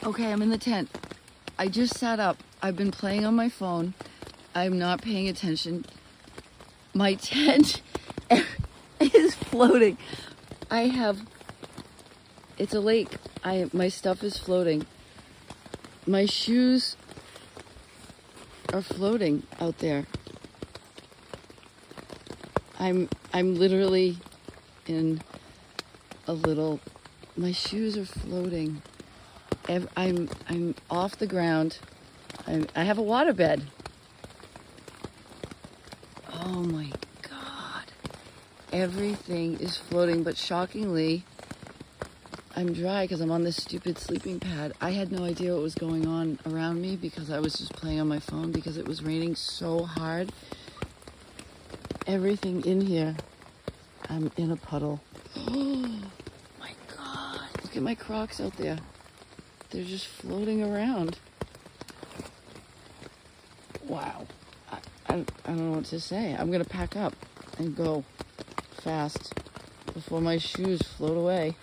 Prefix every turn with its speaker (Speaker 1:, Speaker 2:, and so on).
Speaker 1: Okay, I'm in the tent. I just sat up. I've been playing on my phone. I'm not paying attention. My tent is floating. It's a lake. My stuff is floating. My shoes are floating out there. I'm literally in a little, my shoes are floating. I'm off the ground. I have a waterbed. Oh my God. Everything is floating, but shockingly, I'm dry because I'm on this stupid sleeping pad. I had no idea what was going on around me because I was just playing on my phone because it was raining so hard. Everything in here, I'm in a puddle. Oh my God. Look at my Crocs out there. They're just floating around. Wow. I don't know what to say. I'm going to pack up and go fast before my shoes float away.